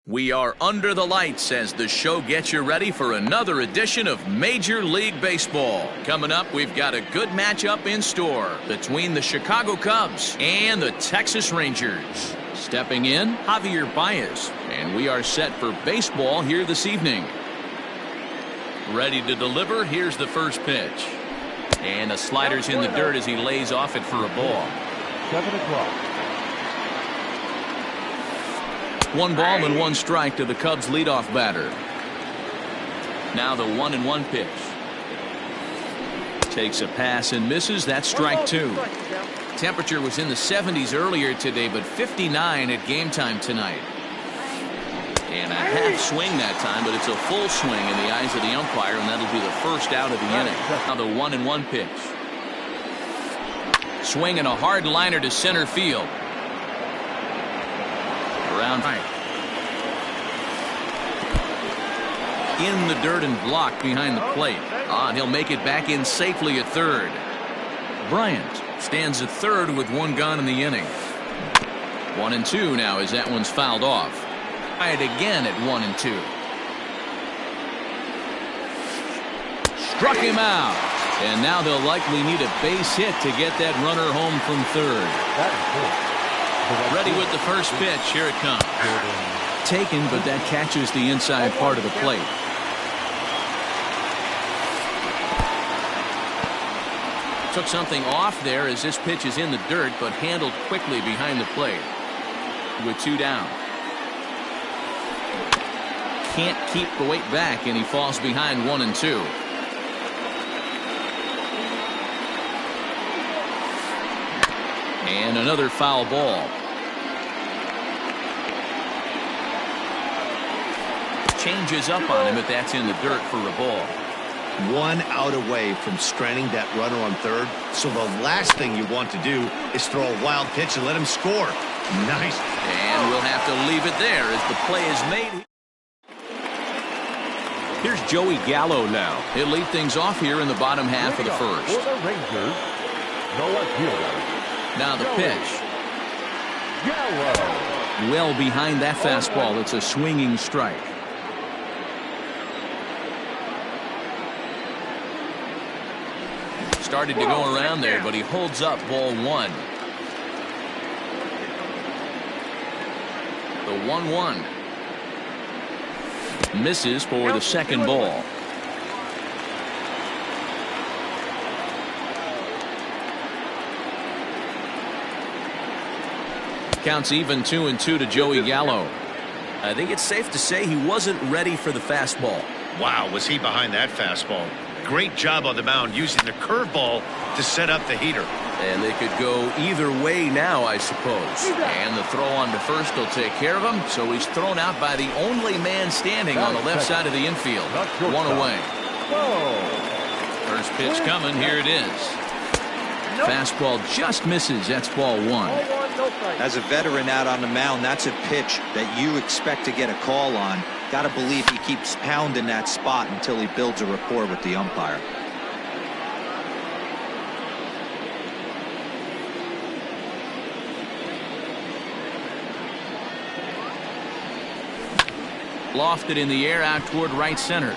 We are under the lights as the show gets you ready for another edition of Major League Baseball. Coming up, we've got a good matchup in store between the Chicago Cubs and the Texas Rangers. Stepping in, Javier Baez, and we are set for baseball here this evening. Ready to deliver, here's the first pitch. And the slider's in the dirt as he lays off it for a ball. 7 o'clock. 1 ball and 1 strike to the Cubs leadoff batter. Now the 1-1 pitch. Takes a pass and misses. That's strike 2. Temperature was in the 70s earlier today, but 59 at game time tonight. And a half swing that time, but it's a full swing in the eyes of the umpire, and that'll be the first out of the inning. Now the 1-1 pitch. Swinging a hard liner to center field. Around right. In the dirt and blocked behind the plate. And he'll make it back in safely at third. Bryant stands at third with 1 gone in the inning. 1-2 now as that one's fouled off. Right again at 1-2. Struck him out. And now they'll likely need a base hit to get that runner home from third. That is good. Ready with the first pitch. Here it comes. Taken, but that catches the inside part of the plate. Took something off there as this pitch is in the dirt, but handled quickly behind the plate. With 2 down. Can't keep the weight back, and he falls behind 1-2. And another foul ball. Changes up on him, but that's in the dirt for a ball. 1 out away from stranding that runner on third. So the last thing you want to do is throw a wild pitch and let him score. Nice. And we'll have to leave it there as the play is made. Here's Joey Gallo now. He'll lead things off here in the bottom half of the first. For the Rangers, no fielder. Now the pitch. Gallo. Well behind that fastball. It's a swinging strike. Started to go around there, but he holds up ball 1. The 1-1. Misses for the second ball. Counts even 2-2 to Joey Gallo. I think it's safe to say he wasn't ready for the fastball. Wow, was he behind that fastball. Great job on the mound using the curveball to set up the heater. And they could go either way now, I suppose. And the throw on to first will take care of him. So he's thrown out by the only man standing on the left side of the infield. 1 away. First pitch coming. Here it is. Fastball just misses. That's ball 1. As a veteran out on the mound, that's a pitch that you expect to get a call on. Got to believe he keeps pounding that spot until he builds a rapport with the umpire. Lofted in the air out toward right center.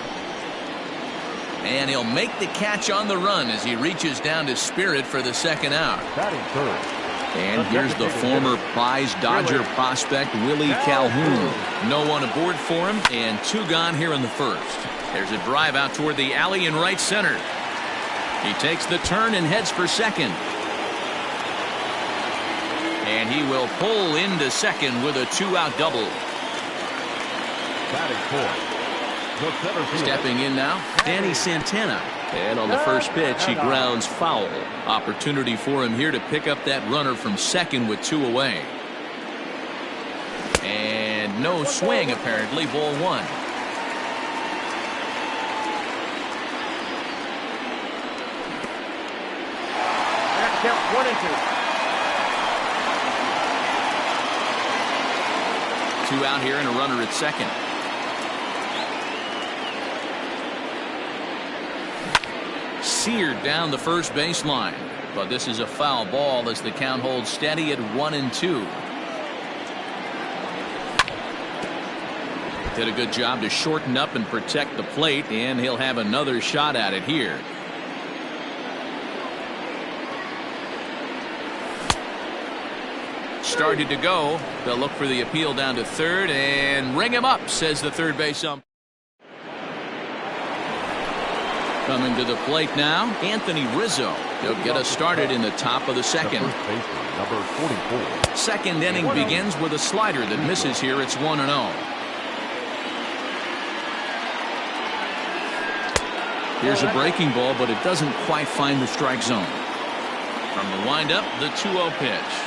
And he'll make the catch on the run as he reaches down to Spirit for the second out. Batting third. And here's the former prize Dodger prospect Willie Calhoun. No one aboard for him, and 2 gone here in the first. There's a drive out toward the alley in right center. He takes the turn and heads for second. And he will pull into second with a 2-out double. Batting fourth. Stepping in now, Danny Santana. And on the first pitch, he grounds foul. Opportunity for him here to pick up that runner from second with 2 away. And no swing, apparently, ball 1. Count 1-2. 2 out here and a runner at second. Seared down the first baseline, but this is a foul ball as the count holds steady at 1-2. Did a good job to shorten up and protect the plate, and he'll have another shot at it here. Started to go. They'll look for the appeal down to third and ring him up, says the third base ump. Coming to the plate now, Anthony Rizzo. He'll get us started in the top of the second. Number 44. Second inning begins with a slider that misses here. It's 1-0. Here's a breaking ball, but it doesn't quite find the strike zone. From the windup, the 2-0 pitch.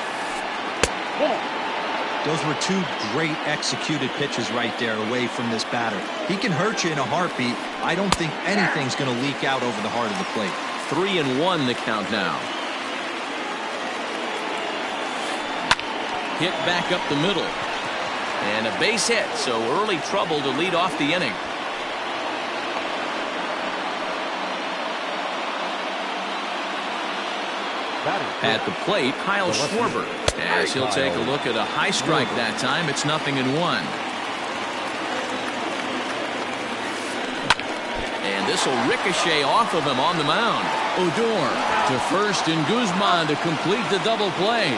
Those were two great executed pitches right there away from this batter. He can hurt you in a heartbeat. I don't think anything's going to leak out over the heart of the plate. 3-1 the count now. Hit back up the middle. And a base hit, so early trouble to lead off the inning. At the plate, Kyle Schwarber, as he'll take a look at a high strike that time. It's 0-1. And this will ricochet off of him on the mound. Odor to first, and Guzman to complete the double play.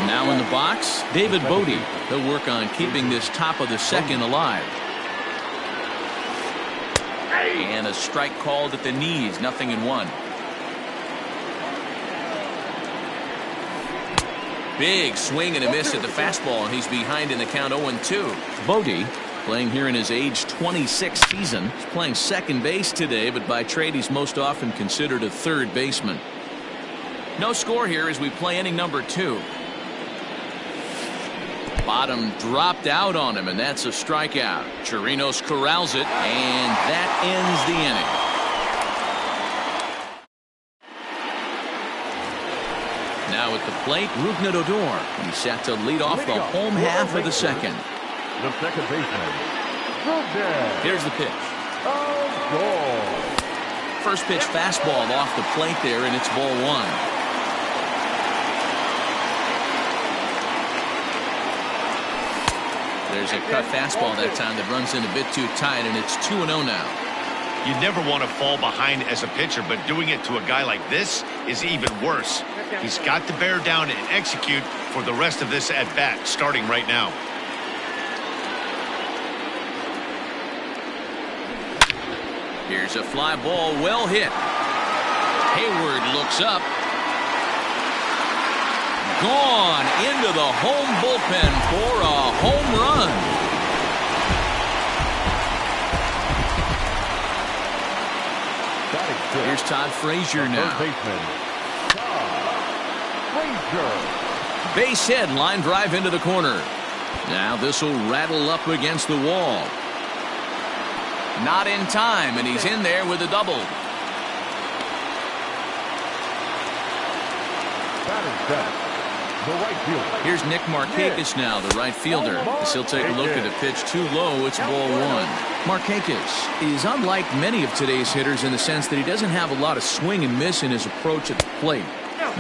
Now in the box, David Bodie. He'll work on keeping this top of the second alive. And a strike called at the knees, 0-1. Big swing and a miss at the fastball, and he's behind in the count 0-2. Bodie, playing here in his age 26 season, is playing second base today, but by trade he's most often considered a third baseman. No score here as we play inning number 2. Bottom dropped out on him, and that's a strikeout. Chirinos corrals it, and that ends the inning. Now at the plate, Rougned Odor. He's set to lead off the home half of the second. The second baseman. Here's the pitch. First pitch fastball off the plate there, and it's ball 1. There's a cut fastball that time that runs in a bit too tight, and it's 2-0 now. You never want to fall behind as a pitcher, but doing it to a guy like this is even worse. He's got to bear down and execute for the rest of this at-bat, starting right now. Here's a fly ball, well hit. Hayward looks up. Gone into the home bullpen for a home run. Here's Todd Frazier now. Base hit, line drive into the corner. Now this will rattle up against the wall. Not in time, and he's in there with a double. Here's Nick Markakis now, the right fielder. As he'll take a look at a pitch too low, it's ball 1. Markakis is unlike many of today's hitters in the sense that he doesn't have a lot of swing and miss in his approach at the plate.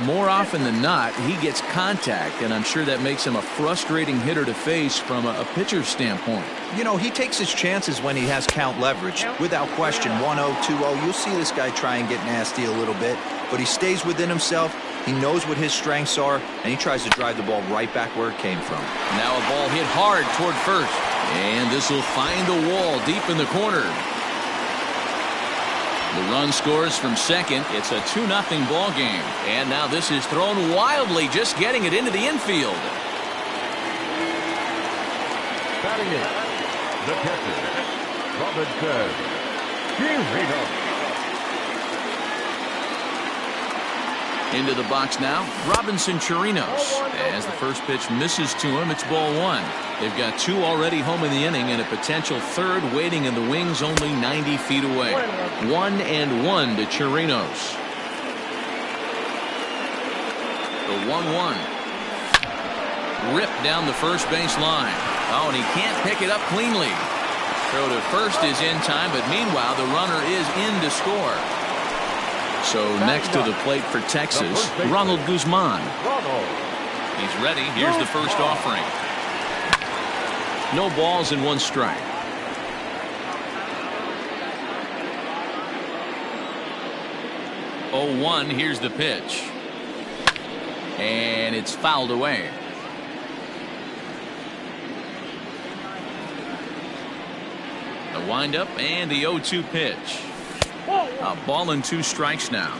More often than not, he gets contact, and I'm sure that makes him a frustrating hitter to face from a pitcher's standpoint. You know, he takes his chances when he has count leverage. Without question, 1-0, 2-0, you'll see this guy try and get nasty a little bit, but he stays within himself. He knows what his strengths are, and he tries to drive the ball right back where it came from. Now a ball hit hard toward first, and this will find the wall deep in the corner. The run scores from second. It's a 2-0 ball game, and now this is thrown wildly, just getting it into the infield. Batting it, the catcher, Robinson Chirinos. Into the box now, Robinson Chirinos. As the first pitch misses to him, it's ball 1. They've got 2 already home in the inning, and a potential third waiting in the wings only 90 feet away. 1-1 to Chirinos. The 1-1. Ripped down the first base line. Oh, and he can't pick it up cleanly. Throw to first is in time, but meanwhile the runner is in to score. So next to the plate for Texas, Ronald Guzman. He's ready. Here's the first offering. No balls and 1 strike. 0-1, here's the pitch. And it's fouled away. The windup and the 0-2 pitch. A ball and 2 strikes now.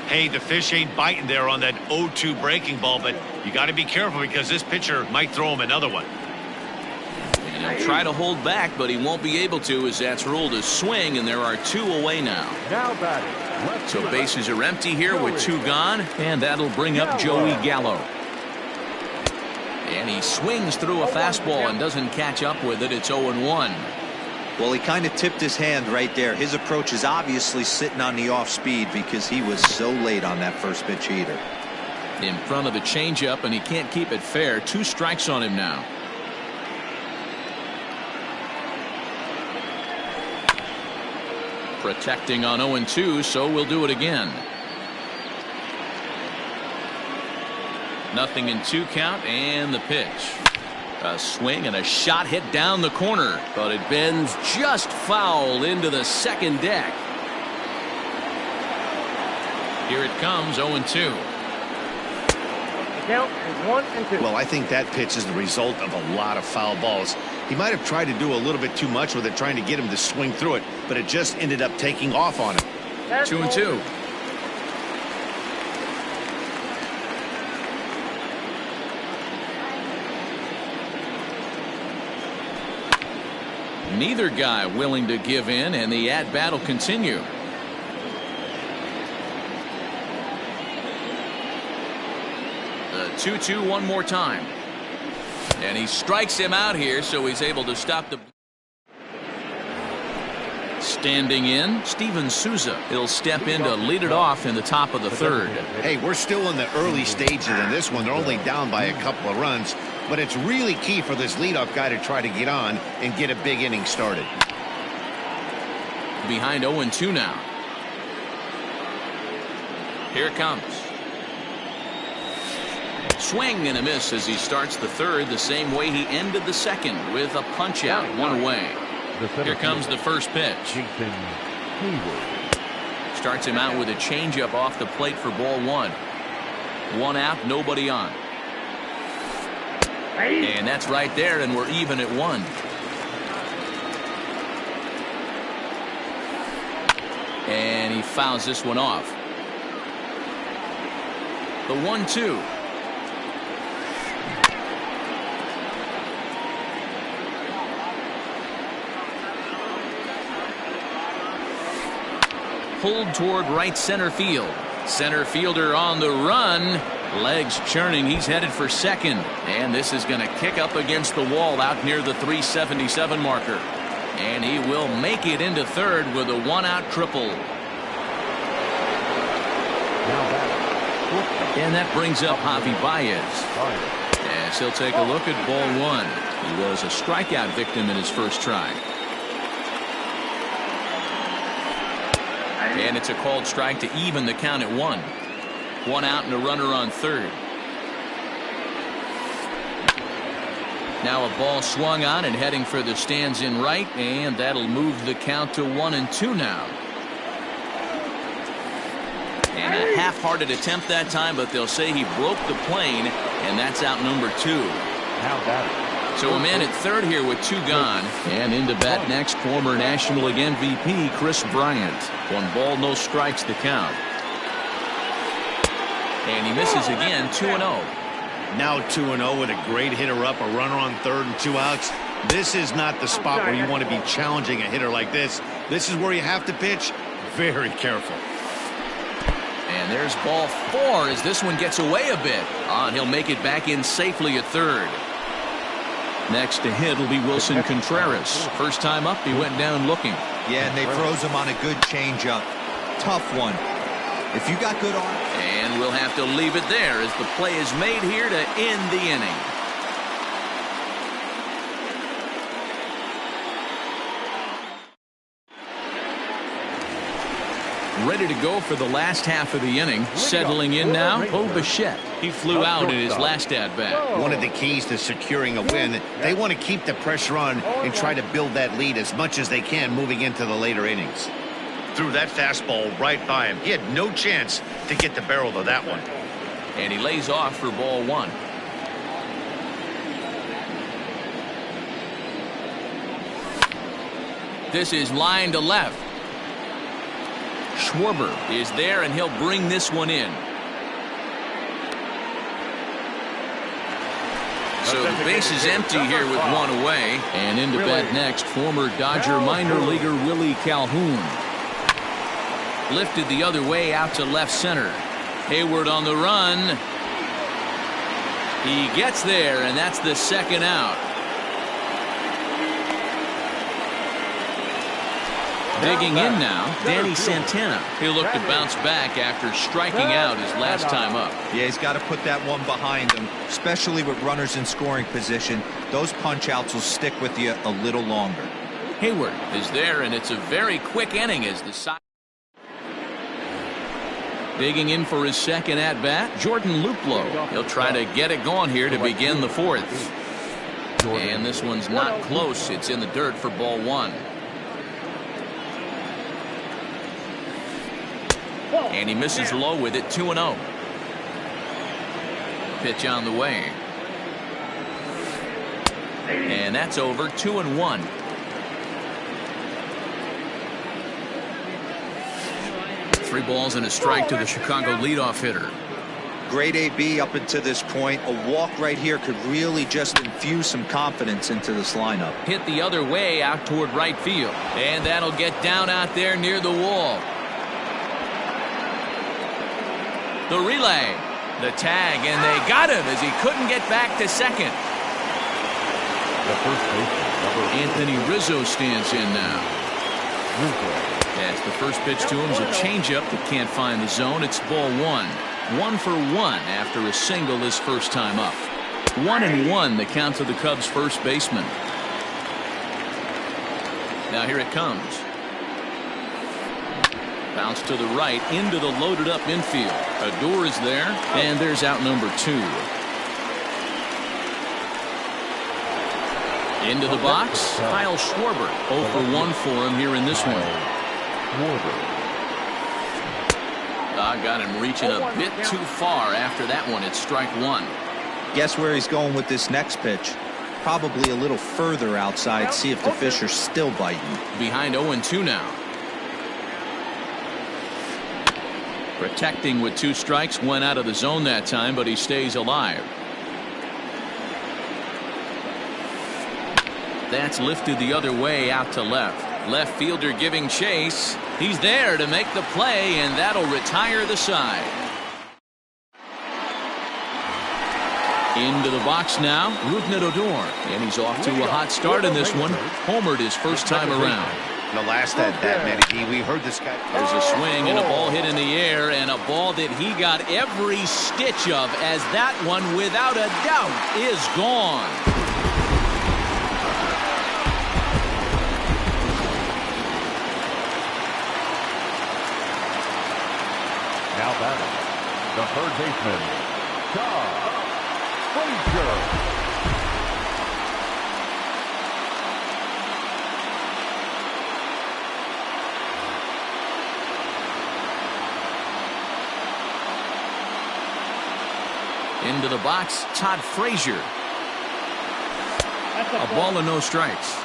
Hey, the fish ain't biting there on that 0-2 breaking ball, but you got to be careful because this pitcher might throw him another one. And he'll try to hold back, but he won't be able to, as that's ruled a swing, and there are 2 away now. Now batting. Left So fielder. bases are empty here with 2 gone, and that'll bring up Joey Gallo. And he swings through a fastball and doesn't catch up with it. It's 0-1. Well, he kind of tipped his hand right there. His approach is obviously sitting on the off speed because he was so late on that first pitch heater. In front of the changeup, and he can't keep it fair. 2 strikes on him now. Protecting on 0-2, so we'll do it again. 0-2 count, and the pitch. A swing and a shot hit down the corner, but it bends just foul into the second deck. Here it comes, 0-2. Count is 1-2. Well, I think that pitch is the result of a lot of foul balls. He might have tried to do a little bit too much with it, trying to get him to swing through it, but it just ended up taking off on him. 2-2. Neither guy willing to give in, and the at-bat will continue. The 2-2 one more time. And he strikes him out here, so he's able to stop the... Standing in, Steven Souza. He'll step in to lead it off in the top of the 3rd. Hey, we're still in the early stages in this one. They're only down by a couple of runs, but it's really key for this leadoff guy to try to get on and get a big inning started. Behind 0-2 now. Here it comes. Swing and a miss as he starts the 3rd the same way he ended the 2nd with a punch out, 1 away. Here comes the first pitch. Jason Hayward. Starts him out with a changeup off the plate for ball 1. 1 out, nobody on. And that's right there, and we're even at 1. And he fouls this one off. The 1-2. Pulled toward right center field. Center fielder on the run. Legs churning. He's headed for second. And this is going to kick up against the wall out near the 377 marker. And he will make it into 3rd with a 1-out triple. And that brings up Javi Baez. As he'll take a look at ball 1. He was a strikeout victim in his first try. And it's a called strike to even the count at 1. 1 out and a runner on 3rd. Now a ball swung on and heading for the stands in right, and that'll move the count to 1-2 now. And a half-hearted attempt that time, but they'll say he broke the plane, and that's out number 2. Now batting. So a man at 3rd here with 2 gone. And into bat next, former National League MVP Chris Bryant. 1 ball, no strikes the count. And he misses again, 2-0. Now 2-0 with a great hitter up, a runner on 3rd and 2 outs. This is not the spot where you want to be challenging a hitter like this. This is where you have to pitch very careful. And there's ball 4 as this one gets away a bit. And he'll make it back in safely at 3rd. Next to hit will be Wilson Contreras. First time up, he went down looking. Yeah, and they froze him on a good changeup. Tough one. If you got good arm. And we'll have to leave it there as the play is made here to end the inning. Ready to go for the last half of the inning. Settling in now, Bo Bichette. He flew out in his last at-bat. One of the keys to securing a win, they want to keep the pressure on and try to build that lead as much as they can moving into the later innings. Threw that fastball right by him. He had no chance to get the barrel of that one. And he lays off for ball one. This is line to left. Schwarber is there, and he'll bring this one in. So the base is empty here with one away. And into bat next, former Dodger minor leaguer Willie Calhoun. Lifted the other way out to left center. Hayward on the run. He gets there, and that's the second out. Digging in now, Danny Santana. He'll look to bounce back after striking out his last time up. Yeah, he's got to put that one behind him, especially with runners in scoring position. Those punch-outs will stick with you a little longer. Hayward is there, and it's a very quick inning as the side. Digging in for his second at-bat, Jordan Luplow. He'll try to get it going here to begin the fourth. And this one's not close. It's in the dirt for ball one. And he misses low with it, 2-0. Pitch on the way. And that's over, 2-1. Three balls and a strike to the Chicago leadoff hitter. Great AB up until this point. A walk right here could really just infuse some confidence into this lineup. Hit the other way out toward right field. And that'll get down out there near the wall. The relay, the tag, and they got him as he couldn't get back to second. The first baseman, Anthony Rizzo stands in now. As the first pitch to him is a changeup that can't find the zone. It's ball one. 1 for 1 after a single his first time up. 1-1 the count to the Cubs first baseman. Now here it comes. Bounce to the right into the loaded up infield. Odor is there, and there's out number 2. Into the box, Kyle Schwarber. 0 for 1 for him here in this one. Got him reaching a bit too far after that one. It's strike 1. Guess where he's going with this next pitch? Probably a little further outside. See if the fish are still biting. Behind 0-2 now. Protecting with 2 strikes, went out of the zone that time, but he stays alive. That's lifted the other way out to left. Left fielder giving chase. He's there to make the play, and that'll retire the side. Into the box now, Rougned Odor, and he's off to a hot start in this one. Homered his first time around. The last at bat, Manny, we heard this guy. There's a swing and a ball hit in the air, and a ball that he got every stitch of, as that one, without a doubt, is gone. Now batting, the third baseman, Todd Frazier. Into the box, Todd Frazier. A ball and no strikes.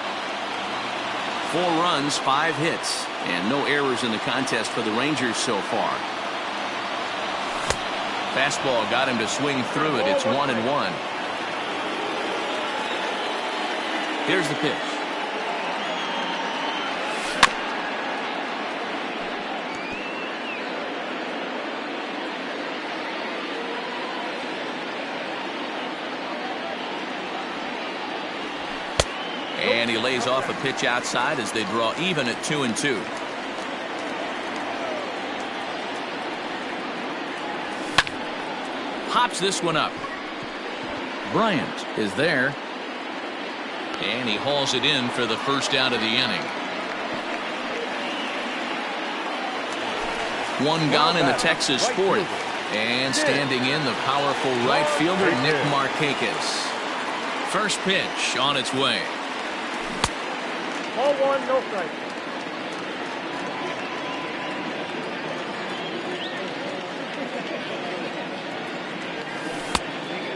4 runs, 5 hits, and no errors in the contest for the Rangers so far. Fastball got him to swing through it. It's 1-1. Here's the pitch. And he lays off a pitch outside as they draw even at 2-2. Pops this one up. Bryant is there. And he hauls it in for the first out of the inning. One gone in the Texas fourth. And standing in, the powerful right fielder, Nick Markakis. First pitch on its way. 0-1, no strike.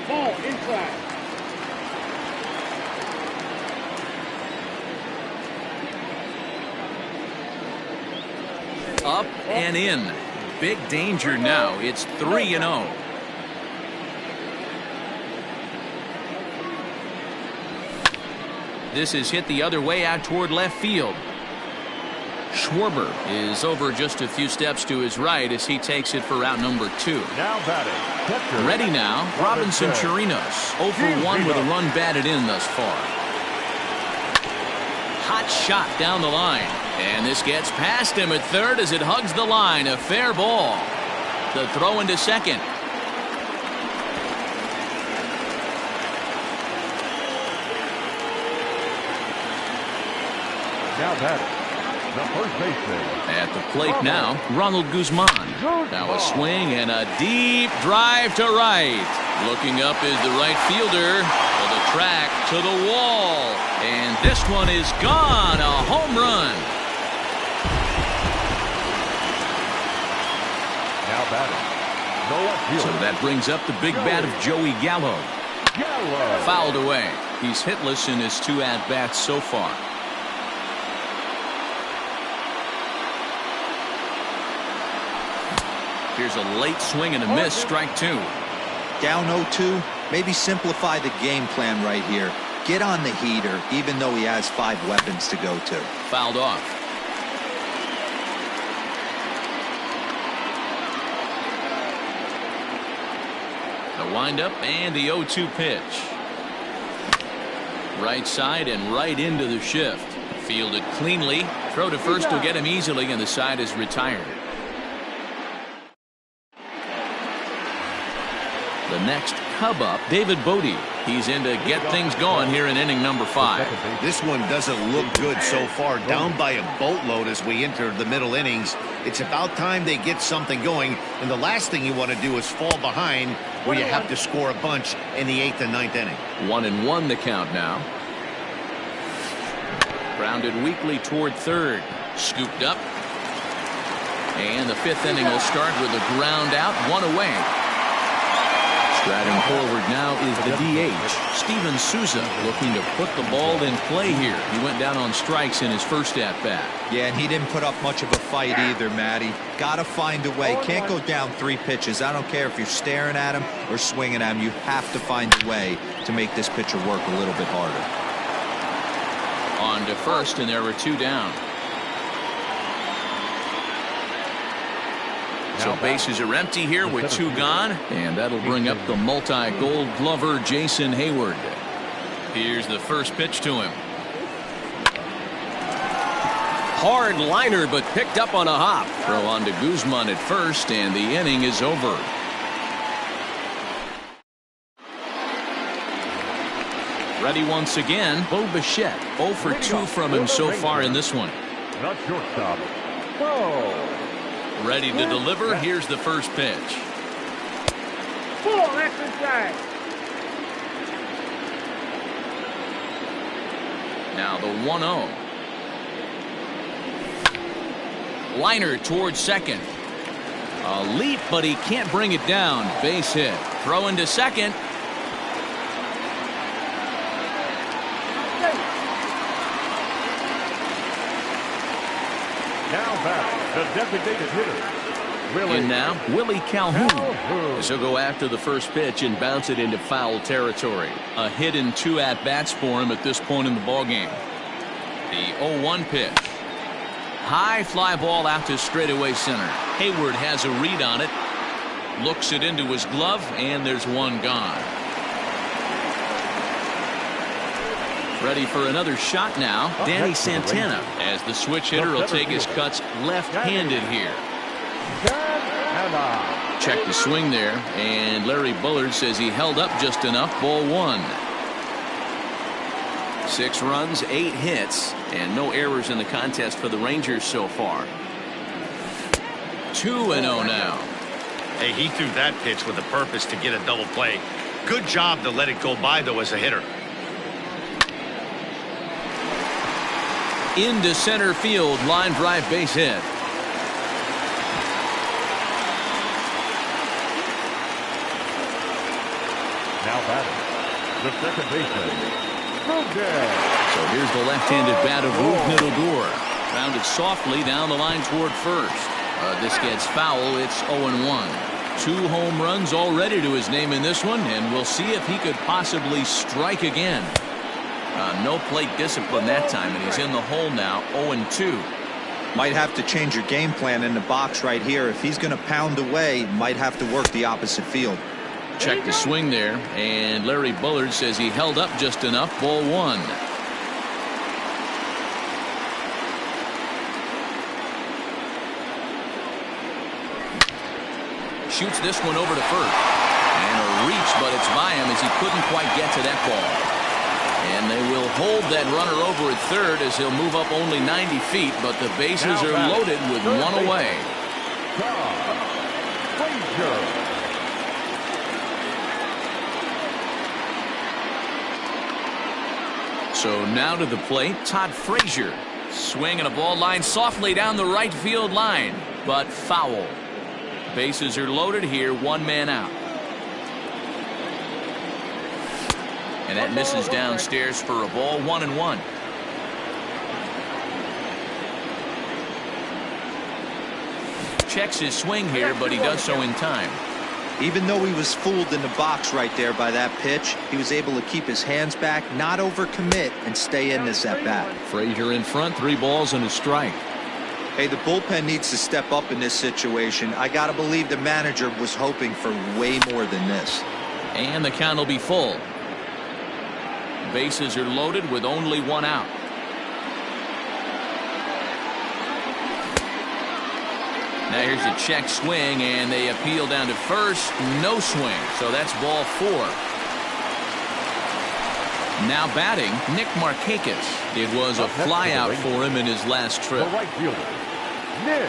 Ball inside. Up and in. Big danger now. It's 3-0. This is hit the other way out toward left field. Schwarber is over just a few steps to his right as he takes it for out number 2. Now batting. Catcher. Ready now, Robinson Chirinos. 0 for 1 with a run batted in thus far. Hot shot down the line. And this gets past him at third as it hugs the line. A fair ball. The throw into second. Now batting. The first baseman. At the plate now, Ronald Guzman. Now a swing and a deep drive to right. Looking up is the right fielder. To the track, to the wall. And this one is gone. A home run. Now batting. The left So fielder. that brings up the big bat of Joey Gallo. Gallo. Fouled away. He's hitless in his 2 at-bats so far. Here's a late swing and a miss, strike 2. Down 0-2, maybe simplify the game plan right here. Get on the heater, even though he has 5 weapons to go to. Fouled off. The windup and the 0-2 pitch. Right side and right into the shift. Fielded cleanly. Throw to first will get him easily, and the side is retired. The next Cub up, David Bodie. He's in to get things going here in inning number 5. This one doesn't look good so far. Down by a boatload as we enter the middle innings. It's about time they get something going. And the last thing you want to do is fall behind where you have to score a bunch in the 8th and 9th inning. 1-1 the count now. Grounded weakly toward third. Scooped up. And the 5th inning will start with a ground out, 1 away. Striding forward now is the DH, Steven Souza, looking to put the ball in play here. He went down on strikes in his first at-bat. Yeah, and he didn't put up much of a fight either, Matty. Got to find a way. Can't go down 3 pitches. I don't care if you're staring at him or swinging at him. You have to find a way to make this pitcher work a little bit harder. On to first, and there were 2 down. So bases are empty here with 2 gone, and that'll bring up the multi-gold glover Jason Hayward. Here's the first pitch to him. Hard liner, but picked up on a hop. Throw on to Guzman at first, and the inning is over. Ready once again, Bo Bichette. 0 for 2 from him so far in this one. Not shortstop. Go. Ready to deliver. Here's the first pitch. Ball, that's inside. Now the 1-0. Liner towards second. A leap, but he can't bring it down. Base hit. Throw into second. Now back, the designated hitter. In now, Willie Calhoun. As he'll go after the first pitch and bounce it into foul territory. A hit in 2 at-bats for him at this point in the ballgame. The 0-1 pitch. High fly ball out to straightaway center. Hayward has a read on it. Looks it into his glove, and there's 1 gone. Ready for another shot now, Danny Santana, as the switch hitter will take his cuts left-handed here. Check the swing there, and Larry Bullard says he held up just enough. Ball 1. 6 runs, 8 hits, and no errors in the contest for the Rangers so far. 2-0 now. Hey, he threw that pitch with a purpose to get a double play. Good job to let it go by, though, as a hitter. Into center field, line drive base hit. Now batting, the second baseman, Rugden. So here's the left-handed bat of Rugden Odor. Grounded softly down the line toward first. This gets foul. It's 0-1. 2 home runs already to his name in this one, and we'll see if he could possibly strike again. No plate discipline that time, and he's in the hole now, 0-2. Might have to change your game plan in the box right here. If he's going to pound away, might have to work the opposite field. Check the swing there, and Larry Bullard says he held up just enough. Ball 1. Shoots this one over to first. And a reach, but it's by him as he couldn't quite get to that ball. And they will hold that runner over at third as he'll move up only 90 feet, but the bases are loaded with one away. So now to the plate, Todd Frazier. Swinging a ball line softly down the right field line, but foul. Bases are loaded here, 1 man out. And that misses downstairs for a ball, 1-1. Checks his swing here, but he does so in time. Even though he was fooled in the box right there by that pitch, he was able to keep his hands back, not overcommit, and stay in this at bat. Frazier in front, 3 balls and a strike. Hey, the bullpen needs to step up in this situation. I gotta believe the manager was hoping for way more than this. And the count will be full. Bases are loaded with only 1 out. Now here's a check swing, and they appeal down to first. No swing, so that's ball 4. Now batting, Nick Markakis. It was a flyout for him in his last trip. The right fielder, Nick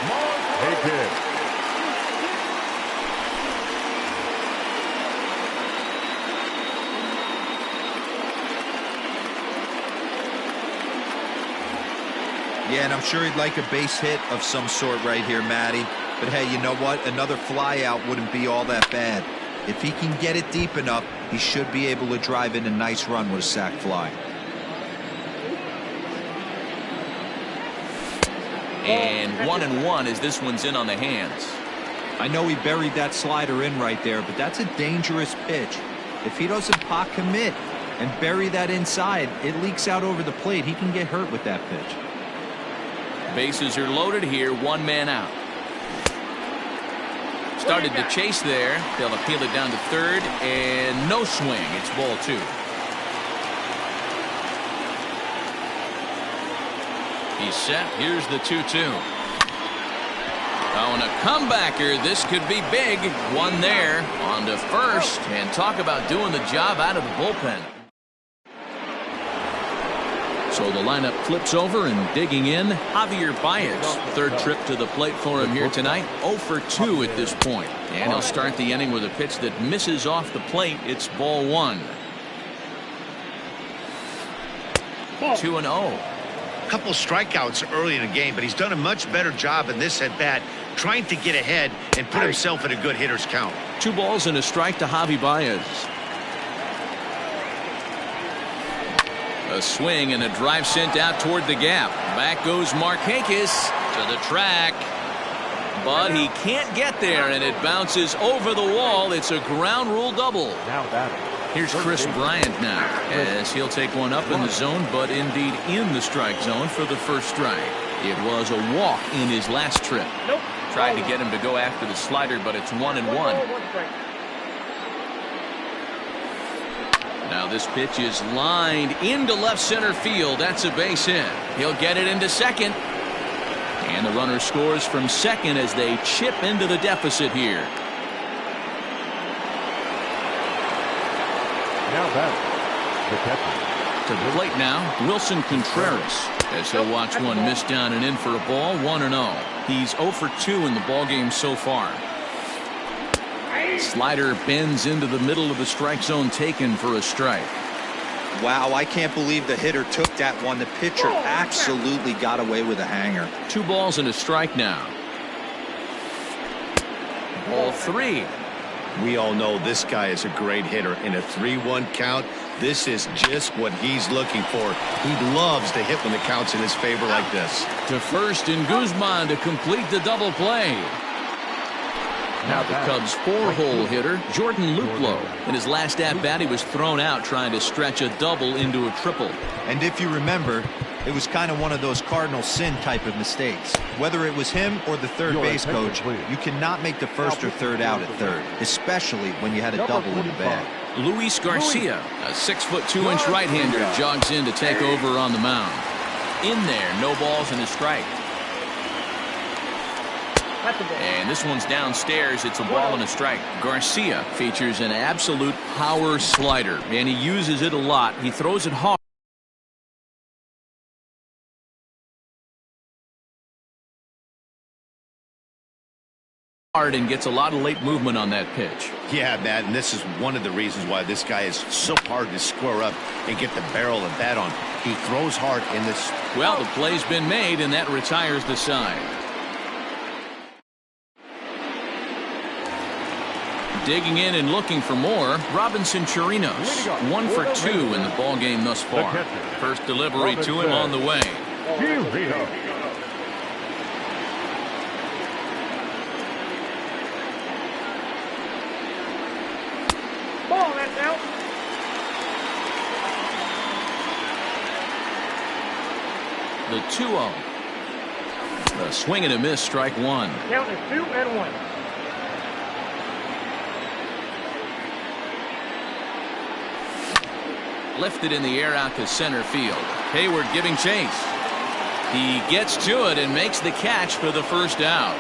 Markakis. Yeah, and I'm sure he'd like a base hit of some sort right here, Matty. But hey, you know what? Another flyout wouldn't be all that bad. If he can get it deep enough, he should be able to drive in a nice run with a sac fly. And 1-1 as this one's in on the hands. I know he buried that slider in right there, but that's a dangerous pitch. If he doesn't pot commit and bury that inside, it leaks out over the plate. He can get hurt with that pitch. Bases are loaded here, 1 man out. Started to chase there. They'll appeal it down to third, and no swing. It's ball 2. He's set. Here's the 2-2. Oh, and a comebacker. This could be big. 1 there. On to first. And talk about doing the job out of the bullpen. So the lineup flips over and digging in. Javier Baez, 3rd trip to the plate for him here tonight. 0 for 2 at this point. And he'll start the inning with a pitch that misses off the plate. It's ball 1. 2-0. A couple strikeouts early in the game, but he's done a much better job in this at bat, trying to get ahead and put himself in a good hitter's count. 2 balls and a strike to Javi Baez. A swing and a drive sent out toward the gap. Back goes Markakis to the track. But he can't get there, and it bounces over the wall. It's a ground rule double. Now batting. Here's Chris Bryant now, as he'll take one up in the zone, but indeed in the strike zone for the first strike. It was a walk in his last trip. Tried to get him to go after the slider, but it's 1-1. Now this pitch is lined into left center field. That's a base hit. He'll get it into second. And the runner scores from second as they chip into the deficit here. Now batting, the catcher. To the plate now, Wilson Contreras. As he'll watch one miss down and in for a ball, 1-0. He's 0 for 2 in the ball game so far. Slider bends into the middle of the strike zone, taken for a strike. Wow, I can't believe the hitter took that one. The pitcher absolutely got away with a hanger. 2 balls and a strike now. Ball 3. We all know this guy is a great hitter. In a 3-1 count, this is just what he's looking for. He loves to hit when the count's in his favor like this. To first and Guzman to complete the double play. Now the Cubs' 4-hole hitter, Jordan Luplow. In his last at-bat, he was thrown out trying to stretch a double into a triple. And if you remember, it was kind of one of those cardinal sin type of mistakes. Whether it was him or the third base coach, you cannot make the first or third out at third, especially when you had a double in the bag. Luis Garcia, a 6'2" right-hander, jogs in to take over on the mound. In there, no balls and a strike. And this one's downstairs. It's a ball and a strike. Garcia features an absolute power slider, and he uses it a lot. He throws it hard and gets a lot of late movement on that pitch. Yeah, Matt, and this is one of the reasons why this guy is so hard to square up and get the barrel of that on. He throws hard in this. Well, the play's been made, and that retires the side. Digging in and looking for more, Robinson Chirinos. 1 for 2 in the ball game thus far. First delivery to him on the way. Ball, that's out. The 2-0. A swing and a miss, strike 1. Count is 2-1. Lifted in the air out to center field. Hayward giving chase. He gets to it and makes the catch for the first out.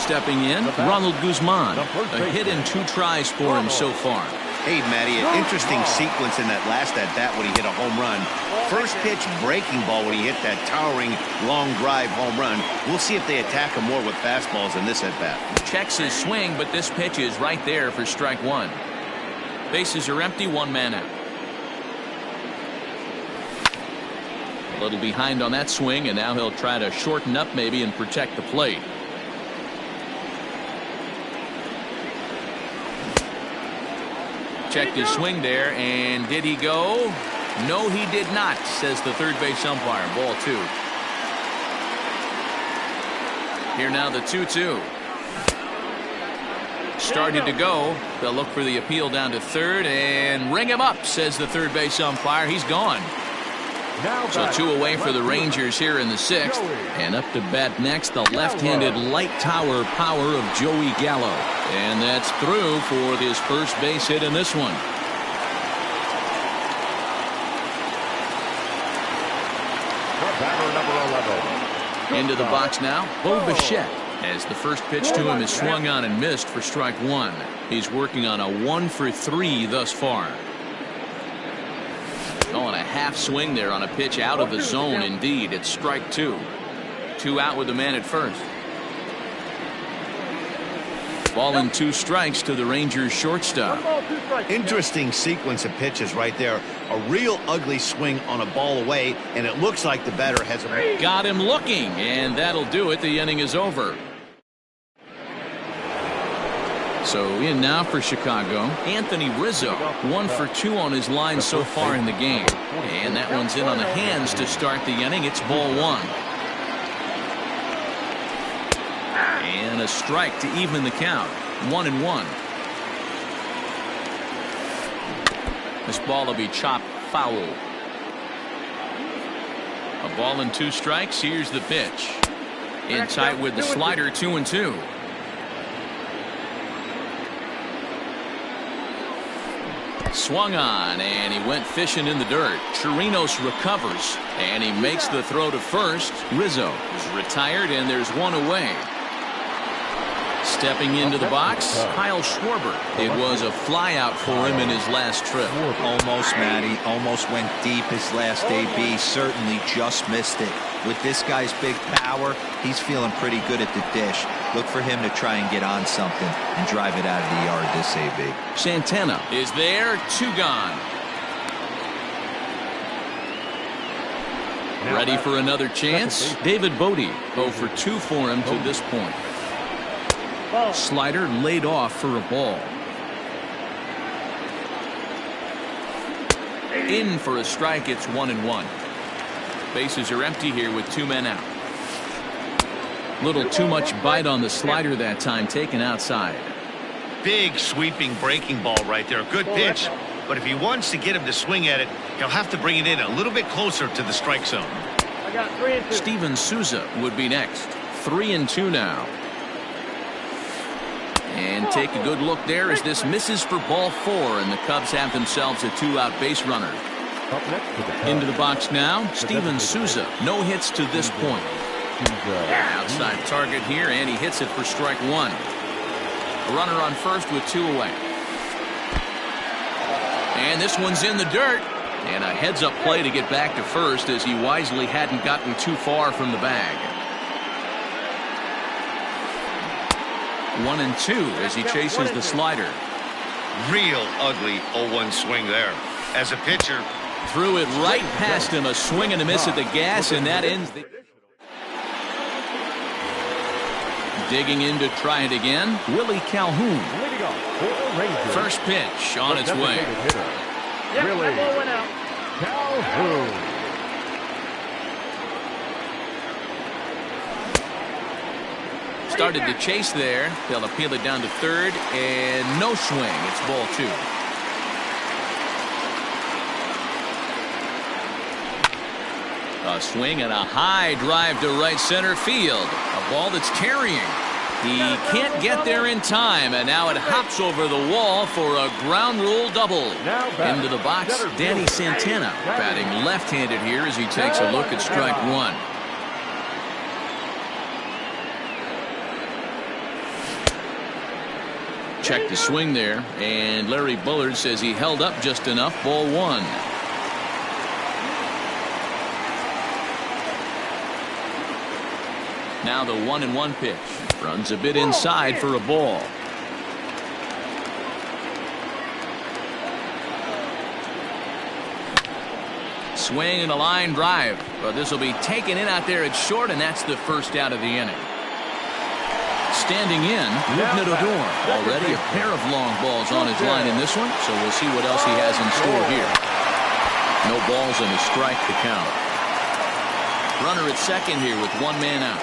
Stepping in, Ronald Guzman. A hit in 2 tries for him so far. Hey, Matty, an interesting sequence in that last at-bat when he hit a home run. First pitch breaking ball when he hit that towering long drive home run. We'll see if they attack him more with fastballs in this at-bat. Checks his swing, but this pitch is right there for strike 1. Bases are empty, 1 man out. A little behind on that swing, and now he'll try to shorten up maybe and protect the plate. Checked his swing there, and did he go? No, he did not, says the third base umpire. Ball 2. Here now the 2-2. Started to go. They'll look for the appeal down to third and ring him up, says the third base umpire. He's gone. So 2 away for the Rangers here in the 6th. And up to bat next, the left-handed light tower power of Joey Gallo. And that's through for his first base hit in this one. Batter number 11. Into the box now, Bo Bichette. As the first pitch to him is swung on and missed for strike 1. He's working on a 1 for 3 thus far. Oh, and a half swing there on a pitch out of the zone. Indeed, it's strike 2. 2 out with the man at first. Ball and 2 strikes to the Rangers shortstop. Interesting sequence of pitches right there. A real ugly swing on a ball away, and it looks like the batter has a... Got him looking, and that'll do it. The inning is over. So in now for Chicago, Anthony Rizzo. 1 for 2 on his line so far in the game. And that one's in on the hands to start the inning. It's ball 1. And a strike to even the count. 1-1. This ball will be chopped foul. A ball and 2 strikes. Here's the pitch. In tight with the slider, 2-2. Swung on, and he went fishing in the dirt. Chirinos recovers, and he makes the throw to first. Rizzo is retired, and there's 1 away. Stepping into the box, Kyle Schwarber. It was a flyout for him in his last trip. Almost, Matty. Almost went deep his last AB. Certainly just missed it. With this guy's big power, he's feeling pretty good at the dish. Look for him to try and get on something and drive it out of the yard this AB. Santana is there, 2 gone. Ready for another chance? David Bodie, 0 for 2 for him to this point. Slider laid off for a ball. In for a strike, it's 1-1. Bases are empty here with 2 men out. Little too much bite on the slider that time, taken outside. Big sweeping breaking ball right there. Good pitch. But if he wants to get him to swing at it, he'll have to bring it in a little bit closer to the strike zone. I got 3 and 2. Steven Souza would be next. 3-2 now. And take a good look there as this misses for ball 4, and the Cubs have themselves a 2-out base runner. Into the box now, Steven Souza. No hits to this point. Outside target here, and he hits it for strike 1. A runner on first with 2 away. And this one's in the dirt. And a heads-up play to get back to first as he wisely hadn't gotten too far from the bag. 1-2 as he chases the slider. Real ugly 0-1 swing there. As a pitcher, Threw it right past him. A swing and a miss at the gas, and that ends the... Digging in to try it again, Willie Calhoun. First pitch on its way. Yep, that ball went out. Calhoun. Started to chase there. They'll appeal it down to third, and no swing. It's ball 2. A swing and a high drive to right center field. A ball that's carrying. He can't get there in time, and now it hops over the wall for a ground rule double. Into the box, Danny Santana, batting left-handed here as he takes a look at strike 1. Check the swing there, and Larry Bullard says he held up just enough. Ball 1. Now the 1-1 pitch. Runs a bit inside for a ball. Swing and a line drive. But this will be taken in out there at short, and that's the first out of the inning. Standing in, Rougned Odor. Already a pair of long balls on his line in this one, so we'll see what else he has in store here. No balls and a strike to count. Runner at second here with 1 man out.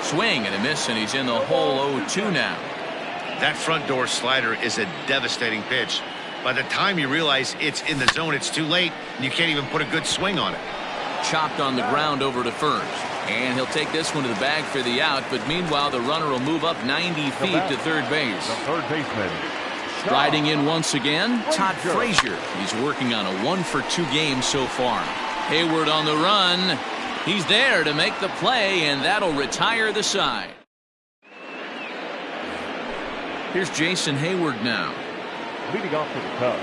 Swing and a miss, and he's in the hole 0-2 now. that front door slider is a devastating pitch. By the time you realize it's in the zone, it's too late, and you can't even put a good swing on it. Chopped on the ground over to first. And he'll take this one to the bag for the out, but meanwhile the runner will move up 90 feet to third base. The third baseman. Striding in once again, Todd Frazier. He's working on a 1-for-2 game so far. Hayward on the run. He's there to make the play, and that'll retire the side. Here's Jason Hayward now. Leading off to the Cubs.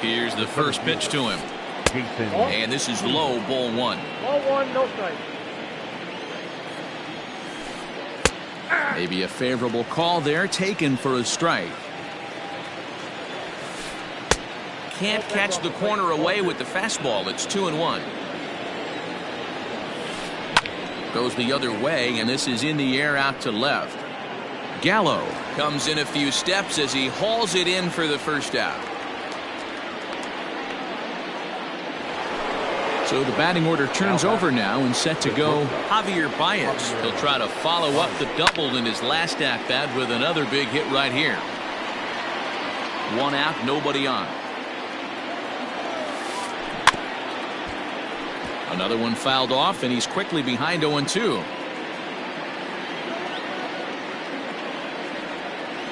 Here's the first pitch to him. Jason. And this is low, ball one. Ball one, no strike. Maybe a favorable call there, taken for a strike. Can't catch the corner away with the fastball. It's 2-1. Goes the other way, and this is in the air out to left. Gallo comes in a few steps as he hauls it in for the first out. So the batting order turns over now and set to go Javier Baez. He'll try to follow up the double in his last at-bat with another big hit right here. One out, nobody on. Another one fouled off, and he's quickly behind 0-2.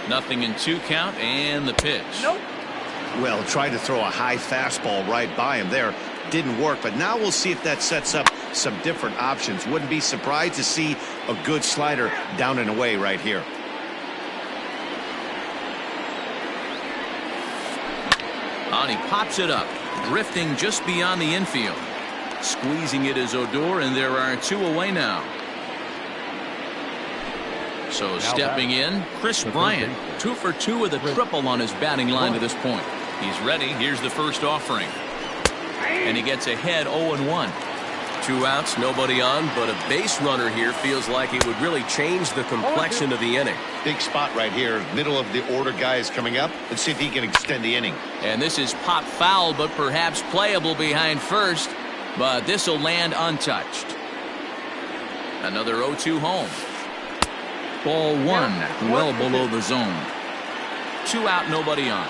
Nothing in 2 count, and the pitch. Nope. Well, tried to throw a high fastball right by him there. Didn't work, but now we'll see if that sets up some different options. Wouldn't be surprised to see a good slider down and away right here. And he pops it up, drifting just beyond the infield. Squeezing it is Odor, and there are 2 away now. So stepping in, Chris Bryant, 2 for 2 with a triple on his batting line to this point. He's ready. Here's the first offering. And he gets ahead 0-1. 2 outs, nobody on, but a base runner here feels like it would really change the complexion of the inning. Big spot right here. Middle of the order guy is coming up. Let's see if he can extend the inning. And this is pop foul, but perhaps playable behind first. But this will land untouched. Another 0-2 home. Ball 1, well below the zone. 2 out, nobody on.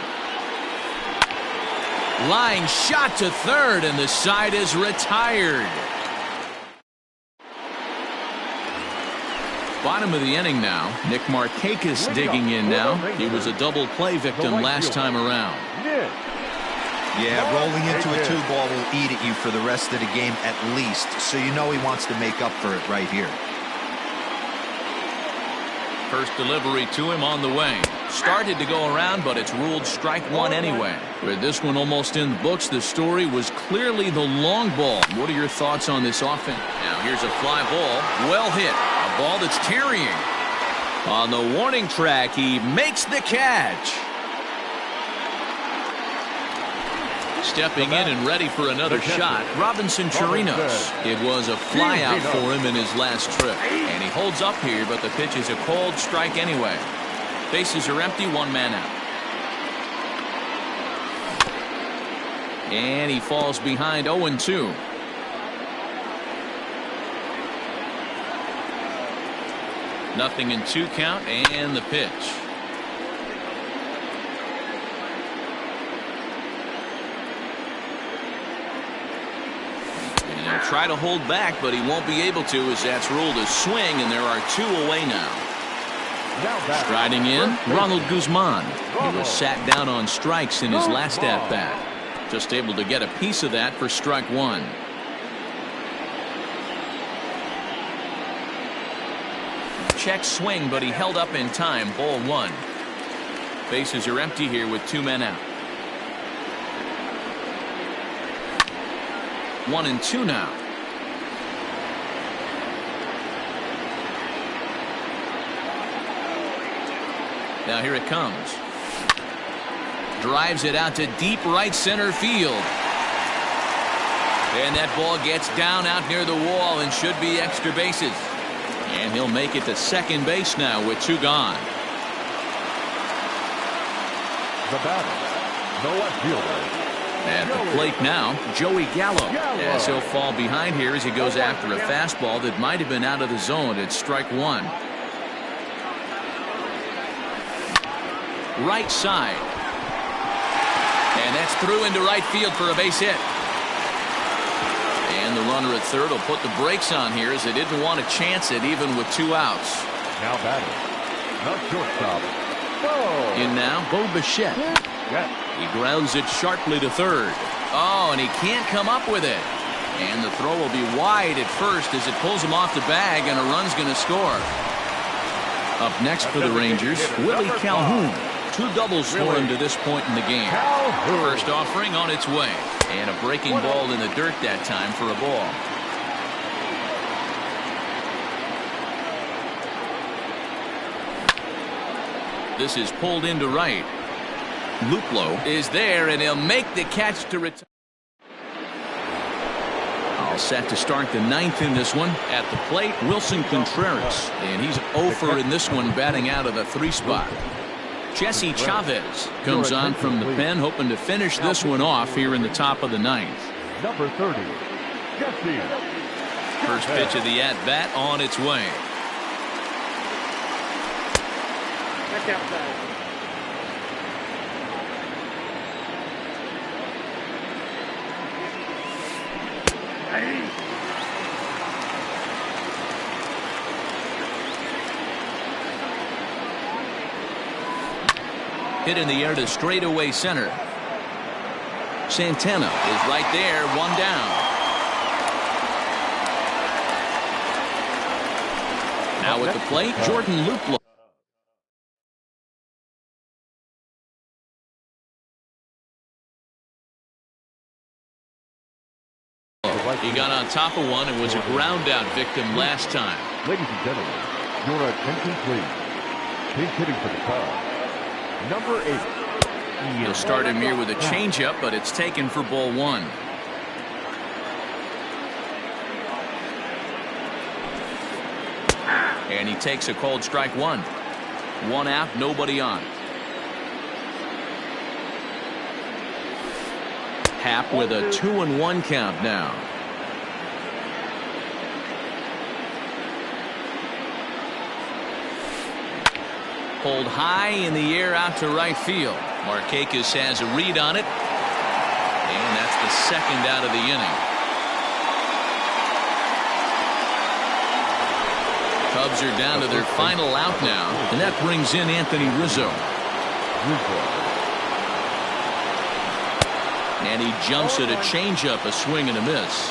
Line shot to third, and the side is retired. Bottom of the inning now. Nick Markakis digging in now. He was a double play victim last time around. Yeah, rolling into a 2-ball will eat at you for the rest of the game at least, so you know he wants to make up for it right here. First delivery to him on the way. Started to go around, but it's ruled strike 1 anyway. With this one almost in the books, the story was clearly the long ball. What are your thoughts on this offense? Now here's a fly ball. Well hit. A ball that's tarrying. On the warning track, he makes the catch. Stepping in and ready for another shot, Robinson Chirinos. It was a fly out for him in his last trip. And he holds up here, but the pitch is a cold strike anyway. Bases are empty, 1 man out. And he falls behind 0-2. Nothing in 2 count, and the pitch. He'll try to hold back, but he won't be able to, as that's ruled a swing, and there are 2 away now. Striding in, Ronald Guzman. He was sat down on strikes in his last at-bat. Just able to get a piece of that for strike 1. Check swing, but he held up in time. Ball 1. Bases are empty here with 2 men out. 1-2 now. Now here it comes. Drives it out to deep right center field. And that ball gets down out near the wall and should be extra bases. And he'll make it to second base now with 2 gone. The batter, the left fielder. At the plate now, Joey Gallo. As he'll fall behind here as he goes after a fastball that might have been out of the zone. It's strike 1. Right side. And that's through into right field for a base hit. And the runner at third will put the brakes on here as they didn't want to chance it even with 2 outs. Now batting, the shortstop. In now, Bo Bichette. He grounds it sharply to third. Oh, and he can't come up with it. And the throw will be wide at first as it pulls him off the bag, and a run's going to score. Up next for the Rangers, Willie Calhoun. 2 doubles for him to this point in the game. First offering on its way. And a breaking ball in the dirt that time for a ball. This is pulled into right. Luplow is there, and he'll make the catch to retire. All set to start the 9th in this one. At the plate, Wilson Contreras. And he's 0 for in this one, batting out of the 3 spot. Jesse Chavez comes on from the pen, hoping to finish this one off here in the top of the 9th. Number 30, Jesse. First pitch of the at-bat on its way. Back outside. Hit in the air to straightaway center. Santana is right there, 1 down. Now at the plate, Jordan Luplow. He got on top of one and was a ground out victim last time. Ladies and gentlemen, your attention please. Change hitting for the Cubs. Number 8. He'll start him here with a changeup, but it's taken for ball one. And he takes a called strike one. One out, nobody on. Happ with a 2-1 count now. Pulled high in the air out to right field. Markakis has a read on it. And that's the second out of the inning. Cubs are down to their final out now. And that brings in Anthony Rizzo. And he jumps at a changeup, a swing and a miss.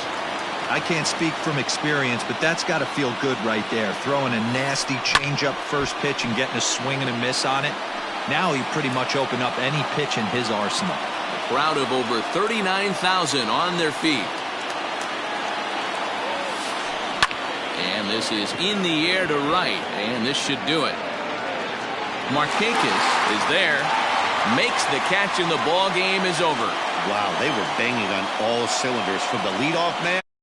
I can't speak from experience, but that's got to feel good right there. Throwing a nasty changeup first pitch and getting a swing and a miss on it. Now he pretty much opened up any pitch in his arsenal. A crowd of over 39,000 on their feet. And this is in the air to right, and this should do it. Markakis is there, makes the catch, and the ball game is over. Wow, they were banging on all cylinders from the leadoff man.